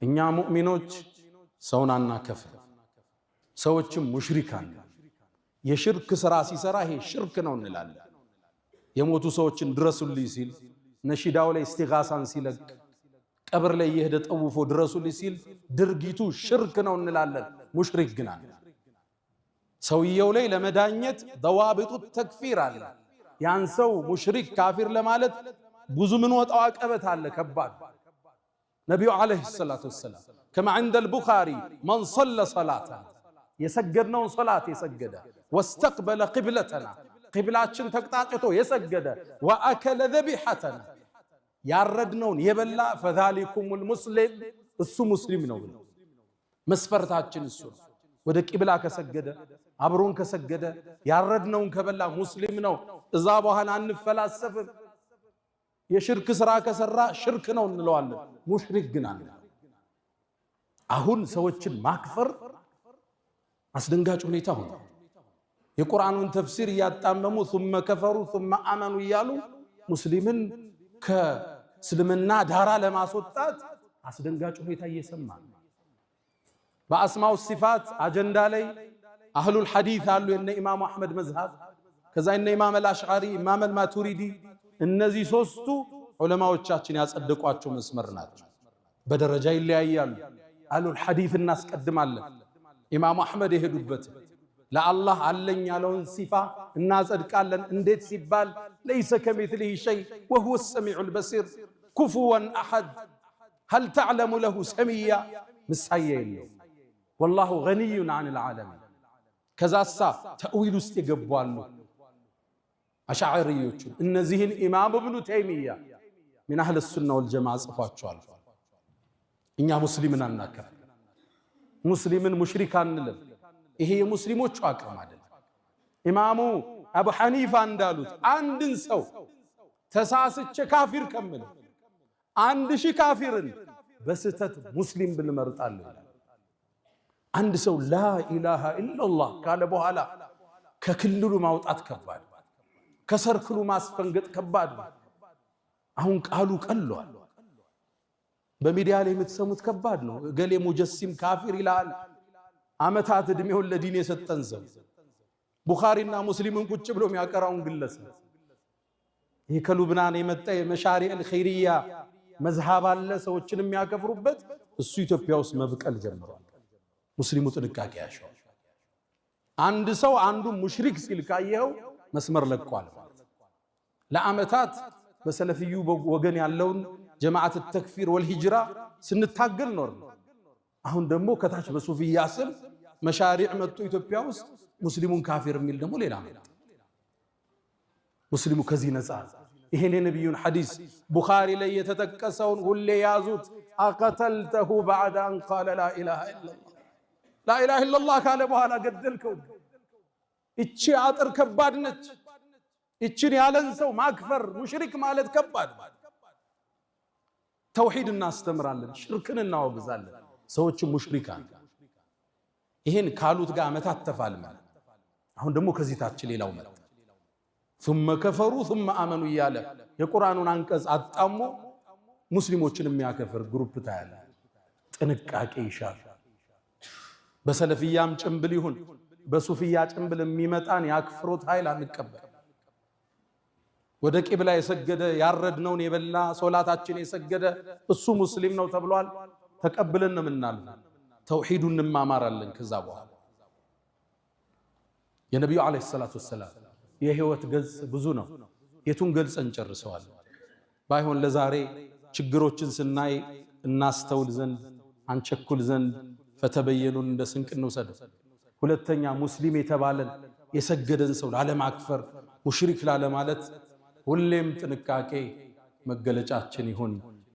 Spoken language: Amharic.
እኛ ሙእሚኖች ሰውን አናከፍር፣ ሰዎችም ሙሽሪካን የሽርክ ስራ ሲሰራ ይሄ ሽርክ ነው እንላለን። የሞቱ ሰዎችን ድረሱልኝ ሲል ነሺዳው ላይ እስቲጋሳን ሲለቅ ቀብር ላይ የሄደ ጠውፎ ድረሱልኝ ሲል ድርጊቱ ሽርክ ነው እንላለን። ሙሽሪክ ግን አለ። ሰውየው ላይ ለመዳኘት ደዋብጡ ተክፊር አለ። ያን ሰው ሙሽሪክ ካፊር ለማለት ብዙ ምን ወጣው አቀበት አለ ከባድ። ነቢዩ አለይሂ ሰላቱ ወሰላም ከማ عند البخاري من صلى صلاتنا የሰገድነውን ሶላት የሰገደ واستقبل قبلتنا ቂብላችን ተቅጣጭቶ የሰገደ وأكل ذبيحتنا ያረድነውን የበላ فذلكم المسلم እሱ ሙስሊም ነው ብለው መስፈርታችን እሱ ነው። ወደ ቂብላ ከሰገደ አብሮን ከሰገደ ያረድነውን ከበላ ሙስሊም ነው። እዛ በኋላ አንፈላሰፍም። የሽርክ ስራ ከሰራ ሽርክ ነው እንለዋለን። ሙሽሪክ ግን አለ። አሁን ሰዎችን ማክፈር አስደንጋጭ ሁኔታ ሆነ። የቁርአኑን ተፍሲር እያጣመሙ ثم كفروا ثم آمنوا እያሉ ሙስሊምን ከእስልምና ዳራ ለማስወጣት አስደንጋጭ ሁኔታ እየሰማ በአስማው ሲፋት አጀንዳ ላይ አህሉል ሐዲስ አሉ። የነ ኢማሙ አህመድ መዝሃብ ከዛ የነ ኢማም አልአሽዓሪ ኢማም አልማቱሪዲ እነዚህ ሶስቱ ዑለማዎቻችን ያጸደቋቸው መስመር ናቸው። በደረጃ ይለያያሉ። አህሉል ሐዲስ እናስቀድማለን። ኢማሙ አህመድ የሄዱበት ለአላህ አለኝ ያለውን ሲፋ እናጸድቃለን። እንዴት ሲባል ለይሰ ከሚስሊሂ ሸይ ወሁወ ሰሚዑል በሲር ኩፉወን አሐድ هل تعلم له سميا ምሳያ የለው والله غني عن العالمين። ከዛሳ ተእዊል ውስጥ ይገባሉ አሽዓሪዮቹ። እነዚህን ኢማም ኢብኑ ተይሚያ من اهل السنه والجماعه ጽፏቸዋል። እኛ ሙስሊምን አናከፍር፣ ሙስሊምን ሙሽሪክ አንልም። ይሄ የሙስሊሞቹ አቅም አይደለም። ኢማሙ አቡ ሐኒፋ እንዳሉት አንድን ሰው ተሳስቼ ካፊር ከምል 1000 ካፊርን በስተት ሙስሊም ብንመርጣለሁ። አንድ ሰው ላ ኢላሃ ኢላላህ ካለ በኋላ ከክልሉ ማውጣት ከባድ፣ ከሰርክሉ ማስፈንገጥ ከባድ። አሁን ቃሉ ቀሏል። በሚዲያ ላይ የምትሰሙት ከባድ ነው። እገሌ ሙጀሲም ካፊር ይላል። አመታት እድሜውን ለዲን የሰጠን ሰው ቡኻሪና ሙስሊምን ቁጭ ብሎ የሚያቀራውን ግለሰብ ይህ ከሉብናን የመጣ የመሻሪዕ ኸይሪያ መዝሃብ አለ ሰዎችን የሚያከፍሩበት። እሱ ኢትዮጵያ ውስጥ መብቀል ጀምሯል። ሙስሊሙ ጥንቃቄ ያሻው። አንድ ሰው አንዱ ሙሽሪክ ሲል ካየው መስመር ለቋል። ለአመታት በሰለፊዩ ወገን ያለውን ጀማዓት ተክፊር ወልሂጅራ ስንታገል ኖር። አሁን ደግሞ ከታች በሱፊያ ስም መሻሪዕ መጡ ኢትዮጵያ ውስጥ ሙስሊሙን ካፊር የሚል ደግሞ ሌላ መጣ። ሙስሊሙ ከዚህ ነፃ። ይሄን የነብዩን ሐዲስ ቡኻሪ ላይ የተጠቀሰውን ሁሌ ያዙት። አቀተልተሁ بعد ان قال لا اله الا الله لا اله الا الله ካለ በኋላ ገደልከው። እቺ አጥር ከባድ ነች። እቺን ያለን ሰው ማክፈር ሙሽሪክ ማለት ከባድ። ተውሂድ እናስተምራለን፣ ሽርክን እናወግዛለን፣ ሰዎች ሙሽሪካን ይሄን ካሉት ጋር አመታት ተፋልማል። አሁን ደግሞ ከዚህ ታች ሌላው መጣ። ثم كفروا ثم آمنوا እያለ የቁርአኑን አንቀጽ አጣሞ ሙስሊሞችን የሚያከፍር ግሩፕ ታያለ። ጥንቃቄ ይሻል። በሰለፊያም ጭምብል ይሁን በሱፊያ ጭምብል የሚመጣን ያክፍሮት ኃይል አንቀበል። ወደ ቂብላ የሰገደ ያረድነውን የበላ ሶላታችን የሰገደ እሱ ሙስሊም ነው ተብሏል። ተቀብለን ነው የምናልፈው። ተውሂዱን እንማማራለን። ከዛ በኋላ የነብዩ አለይሂ ሰላቱ ወሰላም የህይወት ገጽ ብዙ ነው። የቱን ገልጸን ጨርሰዋል? ባይሆን ለዛሬ ችግሮችን ስናይ እናስተውል ዘንድ አንቸኩል ዘንድ ፈተበየኑን እንደ ስንቅ እንውሰድ። ሁለተኛ ሙስሊም የተባለን የሰገደን ሰው ላለማክፈር ሙሽሪክ ላለማለት ሁሌም ጥንቃቄ መገለጫችን ይሁን።